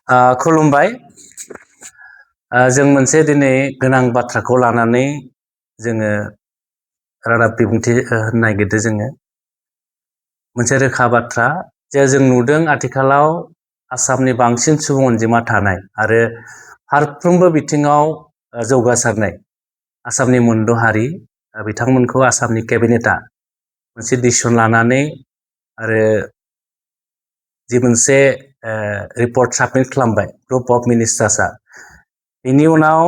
खुलुमबाय। जों मोनसे दिनै गोनां बाथ्राखौ लानानै जोङो रादाब बिबुंथि होनो नागिरदों। जोङो मोनसे रोखा बाथ्रा जे जों नुदों आथिखालाव आसामनि बांसिन सुबुं अनजिमा थानाय आरो फारफ्रोमबो बिथिङाव जौगासारनाय आसामनि मोनद' हारि बिथांमोनखौ आसामनि केबिनेटआ मोनसे डिसिसन लानानै आरो जि मोनसे रिपर्ट साबमिट खालामबाय ग्रुप अफ मिनिस्टार्सआ। बेनि उनाव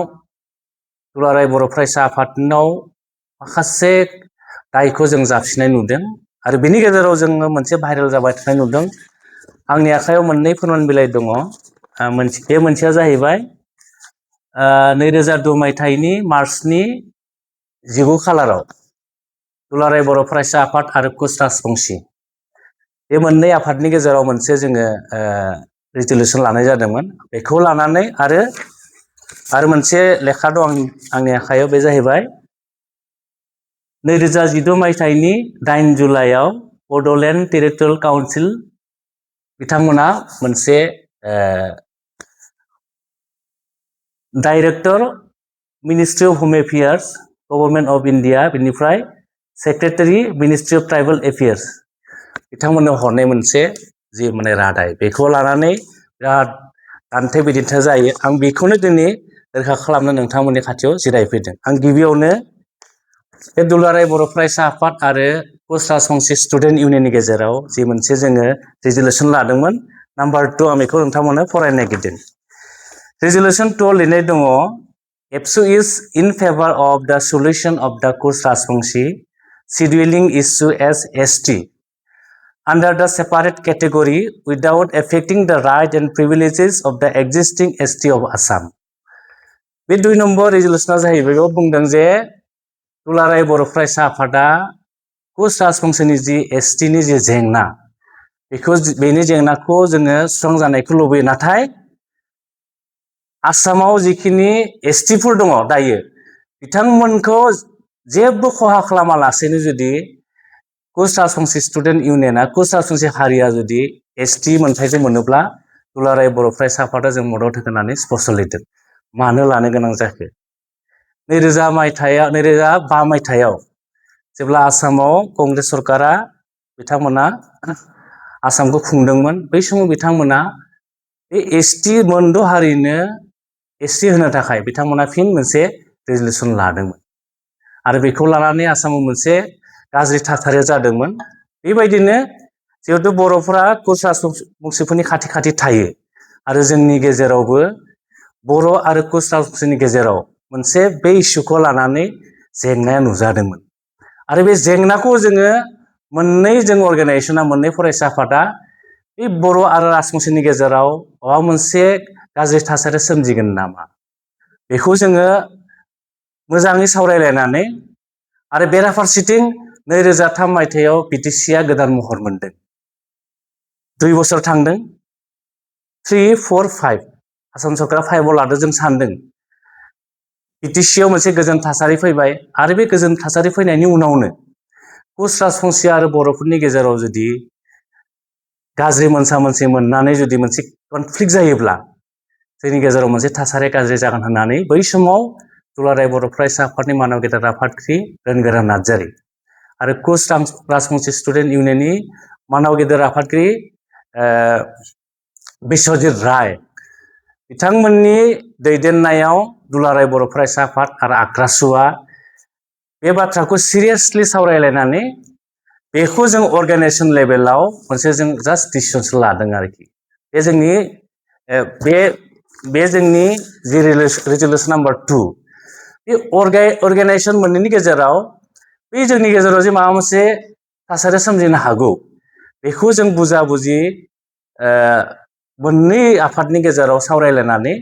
दुलाराय बर' फरायसा आफादनाव माखासे दायखौ जों जाबसिननाय नुदों आरो बेनि गेजेराव जोङो मोनसे भाइरेल जाबाय थानाय नुदों। आंनि आखायाव मोननै फोरमान बिलाइ दङ। बे मोनसेया जाहैबाय 2002 मायथाइनि मार्चनि 19 खालाराव दुलाराय बर' फरायसा आफाद आरो कुच राजबंसि बे मोननै आफादनि गेजेराव मोनसे जोङो रिजलिउसन लानाय जादोंमोन। बेखौ लानानै आरो मोनसे लेखा दं आंनि आखायाव, बे जाहैबाय 2012 मायथाइनि 8 जुलाइआव बड'लेण्ड टेरिटरियेल काउन्सिल बिथांमोना मोनसे director ministry of home affairs government of India, बेनिफ्राय secretary ministry of tribal affairs बिथांमोननो हरनाय मोनसे जि माने रादाय, बेखौ लानानै बिराद दान्थे बिदान्थे जायो। आं बेखौनो दिनै रोखा खालामनो नोंथांमोननि खाथियाव जिरायफैदों। आं गिबियावनो बे दुलाराय बर' फरायसा आफाद आरो कुच राजबंसि स्टुडेन्ट इउनियननि गेजेराव जि मोनसे जोङो रिजलिउसन लादोंमोन, नाम्बार 2, आं बेखौ नोंथांमोननो फरायनो नागिरदों। रिजलिउसन 2 लिरनाय दङ, एबसु इज इन फेभार अफ द सल्युशन अफ द Cooch Rajbanshi scheduling issue as ST under the separate category without affecting the right and privileges of the existing ST of Assam। बे 2 नम्बर रिजलिउसना जाहैबाय, बेयाव बुंदों जे दुलाराय बर' फरायसा आफादा कुच राजबंसिनि जि STनि जि जेंना, बेनि जेंनाखौ जोङो सुस्रांजानायखौ लुबैयो। नाथाय आसामाव जिखिनि STफोर दङ दायो, बिथांमोनखौ जेबो खहा खालामालासेनो जुदि कुच राजबंसि स्टुडेन्ट इउनियना, कुच राजबंसि हारिया जुदि ST मोनथायखौ मोनोब्ला दुलाराय बर' फरायसा आफादा जों मदद होगोन होननानै स्पष्ट लिरदों। मानो लानो गोनां जाखो? 2005 मायथाइयाव जेब्ला आसामाव कंग्रेस सरकारा बिथांमोना आसामखौ खुंदोंमोन, बै समाव बिथांमोना बे ST मोनद' हारिनो ST होनो थाखाय बिथांमोना फिन मोनसे रिजलिउसन लादोंमोन आरो बेखौ लानानै आसामाव मोनसे गाज्रि थासारिया जादोंमोन। बेबायदिनो जिहेतु बर'फोरा कुच राजबंसिफोरनि खाथि खाथि थायो आरो जोंनि गेजेरावबो बर' आरो कुच राजबंसिनि गेजेराव मोनसे बे इस्युखौ लानानै जेंनाया नुजादोंमोन आरो बे जेंनाखौ जोङो मोननै अर्गानाइजेसना, मोननै फरायसा आफादा बे बर' आरो राजबंसिनि गेजेराव माबा मोनसे गाज्रि थासारि सोमजिगोन नामा, बेखौ जोङो मोजाङै सावरायलायनानै आरो बेराफारसेथिं 2003 मायथाइयाव बिटिसिआ गोदान महर मोनदों। 2 बोसोर थांदों, 3, 4, 5 आसाम सरकारा 5आव लादों। जों सानदों बिटिसिआव मोनसे गोजोन थासारि फैबाय आरो बे गोजोन थासारि फैनायनि उनावनो कुच राजबंसि आरो बर'फोरनि गेजेराव जुदि गाज्रि मोनसा मोनसि मोननानै जुदि मोनसे कनफ्लिक्ट जायोब्ला जोंनि गेजेराव मोनसे थासारिया गाज्रि जागोन होननानै बै समाव दुलाराय बर' फरायसा आफादनि मानाव गेदेर आफादगिरि रोनगोरा नार्जारि आरो कुच राजबंसि स्टुडेन्ट इउनियननि मानाव गेदेर आफादगिरि बिस्वजित राय बिथांमोननि दैदेननायाव दुलाराय बर' फरायसा आफाद आरो आक्रासुआ बे बाथ्राखौ सिरियासलि सावरायलायनानै बेखौ जों अर्गानाइजेसन लेभेलाव मोनसे जों जास्ट डिसिसनसो लादों आरोखि। बे जोंनि जि रिजलिउसन नाम्बार 2, बे अर्गानाइजेसन मोननैनि गेजेराव बे जोंनि गेजेराव जे माबा मोनसे थासारि सोमजिनो हागौ, बेखौ जों बुजा बुजि मोननै आफादनि गेजेराव सावरायलायनानै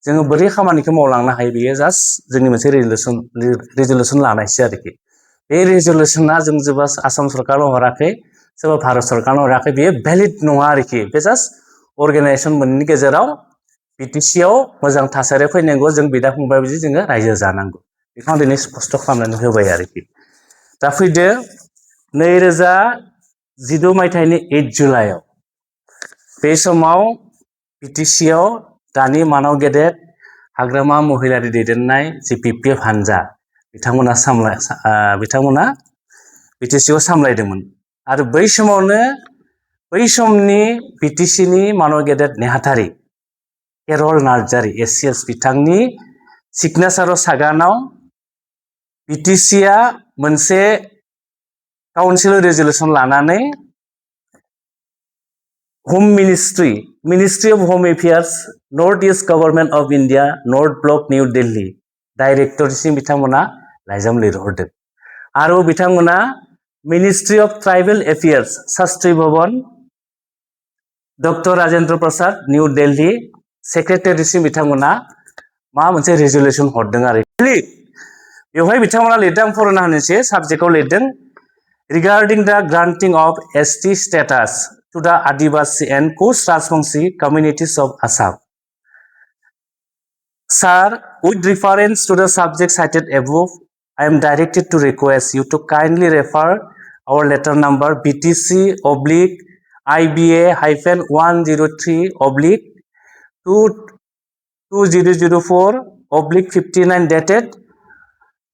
जोङो बोरै खामानिखौ मावलांनो हायो, बेयो जास्ट जोंनि मोनसे रिजलिउसन लानायसो आरोखि। बे रिजलिउसना जों सोरबा आसाम सरकारनाव हराखै, सोरबा भारत सरकारनाव हराखै, बेयो भेलिड नङा आरोखि। बे जास्ट अर्गानाइजेसन मोननैनि गेजेराव बिटिसिआव मोजां थासारि फैनांगौ, जों बिदा फंबाय बायदि जोङो रायजो जानांगौ, बेखौ आं दिनै स्पष्ट खालामनानै होबाय आरोखि। दा फैदो 2012 मायथाइनि 8 जुलाइआव बे समाव बिटिसिआव दानि मानाव गेदेर हाग्रामा महिलारि दैदेननाय जि पिपिएफ हानजा बिथांमोना बिटिसिआव सामलायदोंमोन आरो बै समावनो बै समनि बिटिसिनि मानाव गेदेर नेहाथारि केरल नार्जारि एसिएस बिथांनि सिगनेचार सागानाव बिटिसिआ मोनसे काउन्सिल रेजोल्युसन लानानै home ministry of home affairs north east government of India north block new Delhi डाइरेक्टरसिम बिथांमोना लाइजाम लिरहरदों आरो बिथांमोना ministry of tribal affairs Shastri Bhawan doctor Rajendra Prasad new Delhi सेक्रेटारिसिम बिथांमोना मा मोनसे रेजोल्युसन हरदों आरो बेवहाय बिथांमोना लिरदों फरायना होनोसै साबजेक्टआव लिरदों regarding the granting of ST status to the Adivasi and Koch Rajbangshi communities of Assam. Sir, with reference to the subject cited above, I am directed to request you to kindly refer our letter number BTC/IBA-103/2004/59 dated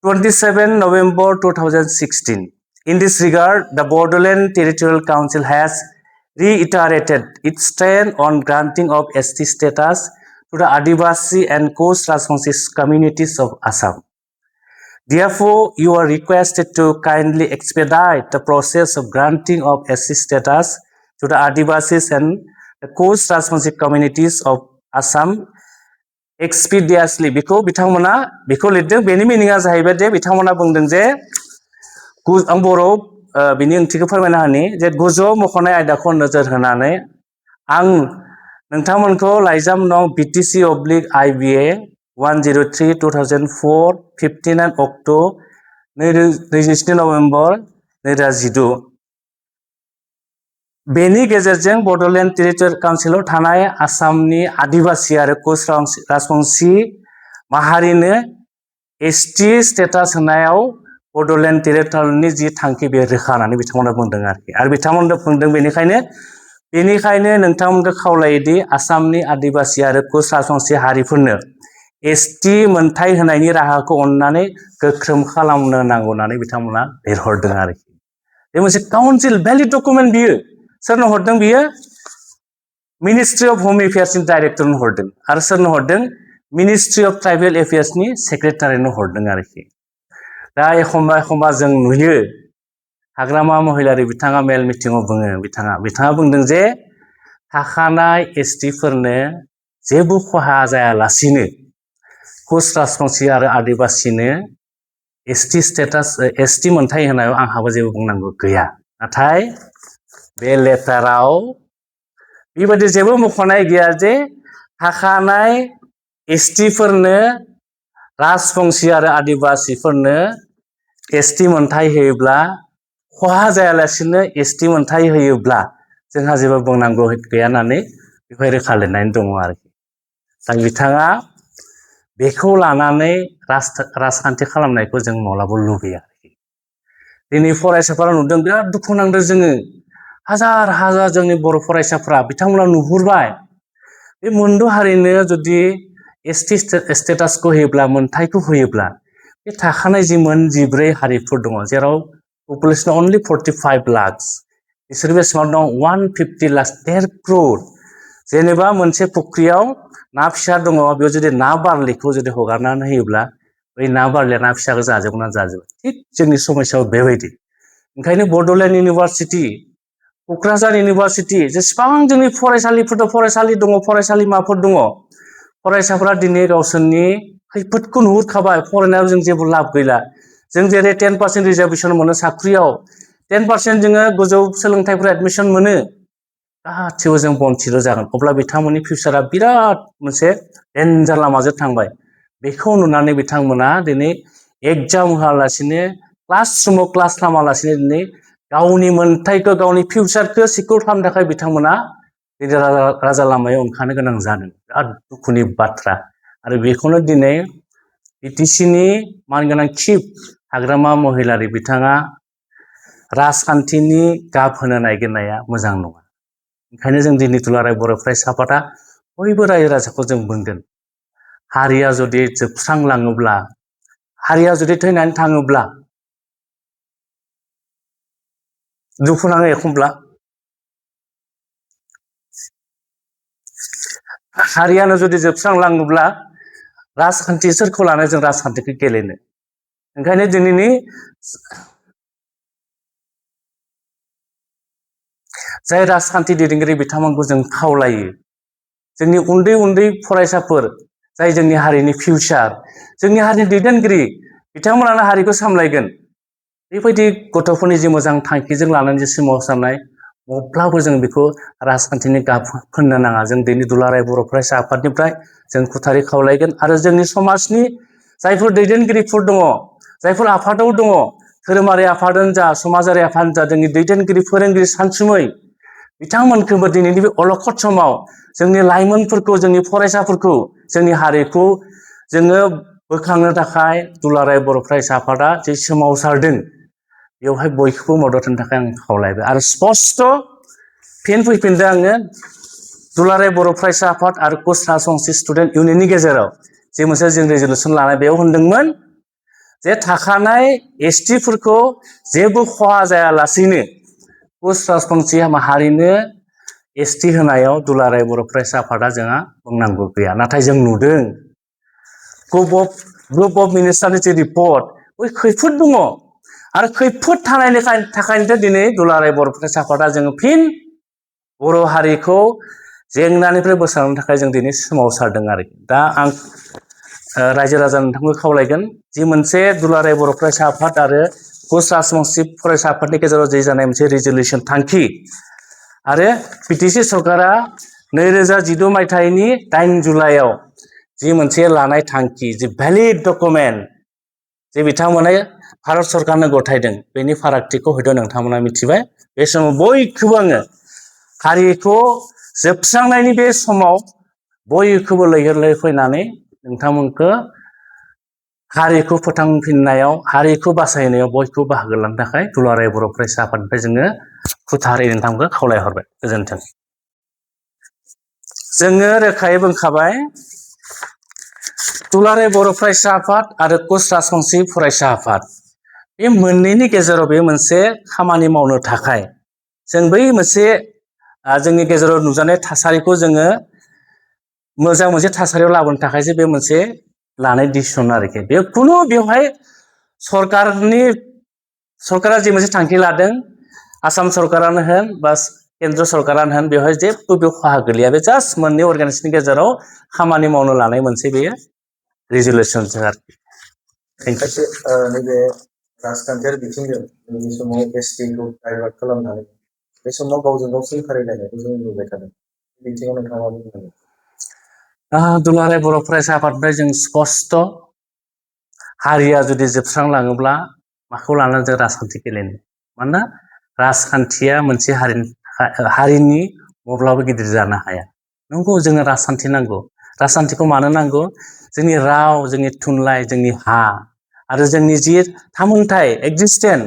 27 November 2016. In this regard, the Bodoland Territorial Council has reiterated its stand on granting of ST status to the Adivasi and Koch Rajbangshi communities of Assam. Therefore, you are requested to kindly expedite the process of granting of ST status to the Adivasis and the Koch Rajbangshi communities of Assam expeditiously. बेखौ बिथांमोना बेखौ लिरदों बेनि मिनिङा जाहैबाय जे बिथांमोना बुंदों जे आं बर'आव बिनि ओंथिखौ फोरमायना होनि जे गोजौआव मख'नाय आयदाखौ नोजोर होनानै आं नोंथांमोनखौ लाइजाम नं BTC/IBA 103/2004/59 अक्ट' 27 नभेम्बर 2012 बेनि गेजेरजों बड'लेण्ड टेरिटरियेल काउन्सिलाव थानाय आसामनि आदिबासि आरो कच राजबंशी माहारिनो एसटि स्टेटास होनायाव बड'लेण्ड टेरिटरियेलनि जि थांखि बे रोखा होननानै बिथांमोना बुंदों आरो बिथांमोना बुंदों बेनिखायनो नोंथांमोनखौ खावलायोदि आसामनि आदिबासि आरो कच राजबंशी हारिफोरनो एसटि मोनथाय होनायनि राहाखौ अननानै गोख्रों खालामनो नांगौ होननानै बिथांमोना लिरहरदों आरोखि बे मोनसे काउन्सिल भैलिड डकुमेन्ट बियो सोरनो हरदों बियो मिनिस्ट्री अफ होम एफेयार्सनि डाइरेक्टरनो हरदों आरो सोरनो हरदों मिनिस्ट्री अफ ट्राइबेल एफेयार्सनि सेक्रेटारिनो हरदों आरोखि दा एखमबा जों नुयो हाग्रामा महिलारि बिथाङा मेल मिटिङाव बुङो बिथाङा बुंदों जे थाखानाय एसटिफोरनो जेबो खहा जायालासिनो कच राजबंशी आरो आदिबासिनो एसटि स्टेटास एसटि मोनथाय होनायाव आंहाबो जेबो बुंनांगौ गैया नाथाय बे लेटाराव बेबायदि जेबो मख'नाय गैया जे थाखानाय एसटिफोरनो राजबंशी आरो आदिबासिफोरनो एसटि मोनथाय होयोब्ला खहा जायालासिनो एसटि मोनथाय होयोब्ला जोंहा जेबो बुंनांगौ गैया होननानै बेवहाय रोखा लिरनानै दङ आरोखि दा बिथाङा बेखौ लानानै राजखान्थि खालामनायखौ जों माब्लाबा लुबैया दिनै फरायसाफोरा नुदों बिराद दुखु नांदों जोङो हाजार जोंनि बर' फरायसाफोरा बिथांमोना नुहुरबाय बे मोनद' हारिनो जुदि एसटि स्टेटासखौ होयोब्ला मोनथायखौ होयोब्ला बे थाखानाय जि मोन 14 हारिफोर दङ जेराव पपुलेसन अनलि 45 लाख बिसोर बेसेबां दं 150 लाख 1.5 crore जेनेबा मोनसे फुख्रियाव ना फिसा दङ बेयाव जुदि ना बारलिखौ जुदि हगारनानै होयोब्ला बै ना बारलिया ना फिसाखौ जाजोबगोन ना जाजोबा थिग जोंनि समायसायाव बेबायदि ओंखायनो बड'लेण्ड इउनिभारसिटि क'क्राझार इउनिभारसिटि जेसेबां जोंनि फरायसालिफोर दं फरायसालि दङ फरायसालिमाफोर दङ फरायसाफोरा दिनै गावसोरनि खैफोदखौ नुहुरखाबाय फरायनायाव जों जेबो लाब गैला जों जेरै 10% रिजार्भेसन मोनो साख्रियाव 10% जोङो गोजौ सोलोंथाइफोराव एडमिसन मोनो गासैबो जों बन्चित जागोन अब्ला बिथांमोननि फिउचारा बिराद मोनसे डेन्जार लामाजों थांबाय बेखौ नुनानै बिथांमोना दिनै एग्जाम होआलासिनो क्लासरुमाव क्लास खालामालासिनो दिनै गावनि मोनथायखौ गावनि फिउचारखौ सिकिउर खालामनो थाखाय बिथांमोना दिनै राजा लामायाव ओंखारनो गोनां जादों बिराद दुखुनि बाथ्रा आरो बेखौनो दिनै बिटिसिनि मानगोनां चिफ हाग्रामा महिलारि बिथाङा राजखान्थिनि गाब होनो नागिरनाया मोजां नङा ओंखायनो जों दिनै दुलाराय बर' फरायसा आफादा बयबो रायजो राजाखौ जों बुंगोन हारिया जुदि जोबस्रांलाङोब्ला हारिया जुदि थैनानै थाङोब्ला दुखु नाङो एखमब्ला हारियानो जुदि जोबस्रांलाङोब्ला राजखान्थि सोरखौ लानानै जों राजखान्थिखौ गेलेनो ओंखायनो दिनैनि जाय राजखान्थि दैदेनगिरि बिथांमोनखौ जों खावलायो जोंनि उन्दै उन्दै फरायसाफोर जाय जोंनि हारिनि फिउचार जोंनि हारिनि दैदेनगिरि बिथांमोनानो हारिखौ सामलायगोन बेबायदि गथ'फोरनि जि मोजां थांखिजों लानानै जि सोमावसारनाय अब्लाबो जों बेखौ राजखान्थिनि गाब फोननो नाङा जों दिनै दुलाराय बर' फरायसा आफादनिफ्राय जों खुथारि खावलायगोन आरो जोंनि समाजनि जायफोर दैदेनगिरिफोर दङ जायफोर आफादाव दङ धोरोमारि आफादानो जा समाजारि आफादानो जा जोंनि दैदेनगिरि फोरोंगिरि सानसुमै बिथांमोनखौबो दिनैनि बे अलखद समाव जोंनि लाइमोनफोरखौ जोंनि फरायसाफोरखौ जोंनि हारिखौ जोङो बोखांनो थाखाय दुलाराय बर' फरायसा आफादा जे सोमावसारदों बेवहाय बयखौबो मदद होनो थाखाय आं खावलायबाय आरो स्पष्ट फिन फैफिनदों आङो दुलाराय बर' फरायसा आफाद आरो कच राजबंसि स्टुडेन्ट इउनियननि गेजेराव जे मोनसे जों रेजलिउसन लानाय बेयाव होनदोंमोन जे थाखानाय एसटिफोरखौ जेबो खहा जायालासेनो कच राजबंसि माहारिनो एसटि होनायाव दुलाराय बर' फरायसा आफादा जोंहा बुंनांगौ गैया नाथाय जों नुदों ग्रुप अफ मिनिस्टारनि जे रिपर्ट बै खैफोद दङ आरो खैफोद थानायनि थाखायनो दिनै दुलाराय बर' फरायसा आफादा जोङो फिन बर' हारिखौ जेंनानिफ्राय बोस्रांनो थाखाय जों दिनै सोमावसारदों आरो दा आं रायजो राजा नोंथांखौ खावलायगोन जि मोनसे दुलाराय बर' फरायसा आफाद आरो कच राजबंसि फरायसा आफादनि गेजेराव जे जानाय मोनसे रेजलिउसन थांखि आरो बिटिसि सरकारा 2016 मायथाइनि 8 जुलाइआव जि मोनसे लानाय थांखि जि भैलिड डकुमेन्ट जे बिथांमोना भारत सरकारनो गथायदों बेनि फारागथिखौ हयथ' नोंथांमोना मिथिबाय बे समाव बयखौबो आङो हारिखौ जोबस्रांनायनि बे समाव बयखौबो लैहोर लैहोर फैनानै नोंथांमोनखौ हारिखौ फोथांफिननायाव हारिखौ बासायनायाव बयखौबो बाहागो लानो थाखाय दुलाराय बर' फरायसा आफादनिफ्राय जोङो खुथारै नोंथांमोनखौ खावलायहरबाय गोजोन्थों जोङो रोखायै बुंखाबाय दुलाराय बर' फरायसा आफाद आरो कच राजबंसि फरायसा आफाद बे मोननैनि गेजेराव बे मोनसे खामानि मावनो थाखाय जों बै मोनसे जोंनि गेजेराव नुजानाय थासारिखौ जोङो मोजां मोनसे थासारियाव लाबोनो थाखायसो बे मोनसे लानाय डिसिसन आरोखि बे खुनु बेवहाय सरकारा जे मोनसे थांखि लादों आसाम सरकारानो होन बा केन्द्र सरकारानो होन बेवहाय जेबो बेयाव खहा गोलैया बे जास्ट मोननै अर्गेनाइजेसननि गेजेराव खामानि मावनो लानाय मोनसे बेयो रेजुलेसन आरोखि नैबे राजखान्थियारि बिथिंजों नैबे समाव एसटिखौ डाइभार्ट खालामनानै बे समाव गावजों गाव सोंखारिलायनायखौ जों नुबाय थादों बिथिङाव नोंथाङा बुंनो दुलाराय बर' फरायसा आफादनिफ्राय जों स्पष्ट हारिया जुदि जोबस्रांलाङोब्ला माखौ लानानै जों राजखान्थि गेलेनो मानोना राजखान्थिया मोनसे हारिनि माब्लाबो गिदिर जानो हाया नंगौ जोङो राजखान्थि नांगौ राजखान्थिखौ मानो नांगौ जोंनि राव जोंनि थुनलाइ जोंनि हा आरो जोंनि जि थामोनथाय एक्जिस्टेन्स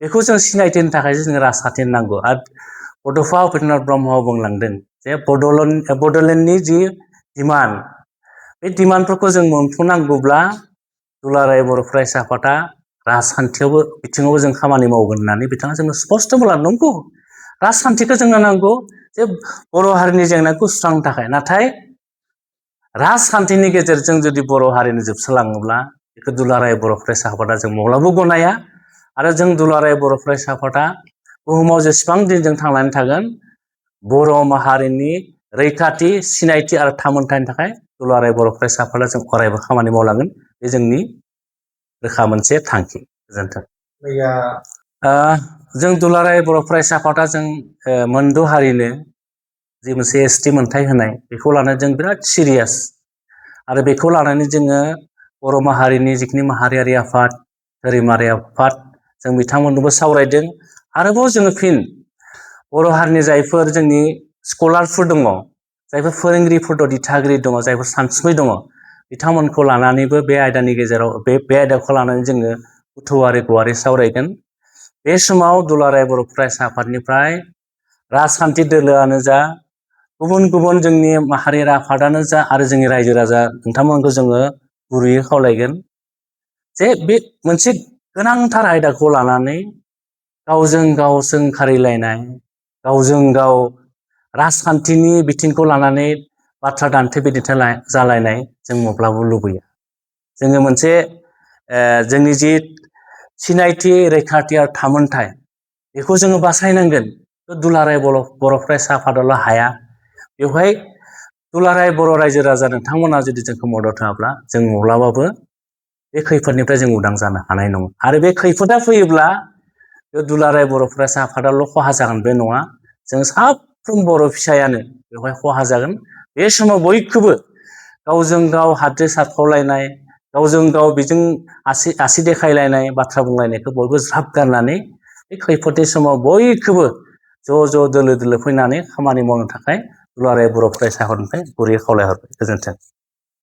बेखौ जों सिनायथि होनो थाखायसो जोङो राजखान्थि नांगौ आरो बड'फा उपेन्द्रनाथ ब्रह्मआ बुंलांदों जे बड'लेण्डनि जि डिमान्ड बे डिमान्डफोरखौ जों मोनफुंनांगौब्ला दुलाराय बर' फरायसा आफादा राजखान्थियावबो बिथिङावबो जों खामानि मावगोन होननानै बिथाङा जोंनो स्पष्ट बुंलांदों नंगौ राजखान्थिखौ जोंनो नांगौ जे बर' हारिनि जेंनाखौ सुस्रांनो थाखाय नाथाय राजखान्थिनि गेजेरजों जुदि बर' हारिनि जोबस्रांलाङोब्ला बेखौ दुलाराय बर' फरायसा आफादा जों माब्लाबाबो गनाया आरो जों दुलाराय बर' फरायसा आफादा बुहुमाव जेसेबां दिन जों थांनानै थागोन बर' माहारिनि रैखाथि सिनायथि आरो थामोनथायनि थाखाय दुलाराय बर' फरायसा आफादा जों अरायबो खामानि मावलांगोन बे जोंनि रोखा मोनसे थांखि गोजोन्थों जों दुलाराय बर' फरायसा आफादा जों मोनद' हारिनो जि मोनसे एसटि मोनथाय होनाय बेखौ लानानै जों बिराद सिरियास आरो बेखौ लानानै जोङो बर' माहारिनि जिखिनि माहारियारि आफाद धोरोमारि आफाद जों बिथांमोननोबो सावरायदों आरोबाव जोङो फिन बर' हारिनि जायफोर जोंनि स्कलारफोर दङ जायफोर फोरोंगिरिफोर दं दिथागिरि दङ जायफोर सानसुमै दङ बिथांमोनखौ लानानैबो बे आयदानि गेजेराव बे आयदाखौ लानानै जोङो गोथौआरि गुवारै सावरायगोन बे समाव दुलाराय बर' फरायसा आफादनिफ्राय राजखान्थि दोलोआनो जा गुबुन गुबुन जोंनि माहारि आफादानो जा आरो जोंनि रायजो राजा नोंथांमोनखौ जोङो गुरैयै खावलायगोन जे बे मोनसे गोनांथार आयदाखौ लानानै गावजों गाव सोंखारिलायनाय, गावजों गाव राजखान्थिनि बिथिंखौ लानानै बाथ्रा दान्थे-बिदान्थे जालायनाय जों माब्लाबो लुबैया। जोङो मोनसे जोंनि जि सिनायथि, रैखाथि आरो थामोनथाय बेखौ जोङो बासायनांगोन। दुलाराय बर' फरायसा आफादाल' हाया। बेवहाय दुलाराय बर' रायजो राजा नोंथांमोना जुदि जोंखौ मदद होआब्ला जों माब्लाबाबो बे खैफोदनिफ्राय जों उदां जानो हानाय नङा। आरो बे खैफोदा फैयोब्ला बे दुलाराय बर' फरायसा आफादाल' खहा जागोन बे नङा। जों साफ्रोम बर' फिसायानो बेवहाय खहा जागोन। बे समाव बयखौबो गावजों गाव हाद्रि सारफावलायनाय, गावजों गाव बिजों आसि देखायलायनाय बाथ्रा बुंलायनायखौ बयबो ज्राब गारनानै बे खैफोदनि समाव बयखौबो ज' दोलो फैनानै खामानि मावनो थाखाय दुलाराय बर' फरायसा आफादनिफ्राय गुरैयै खावलायहरबाय। गोजोन्थों।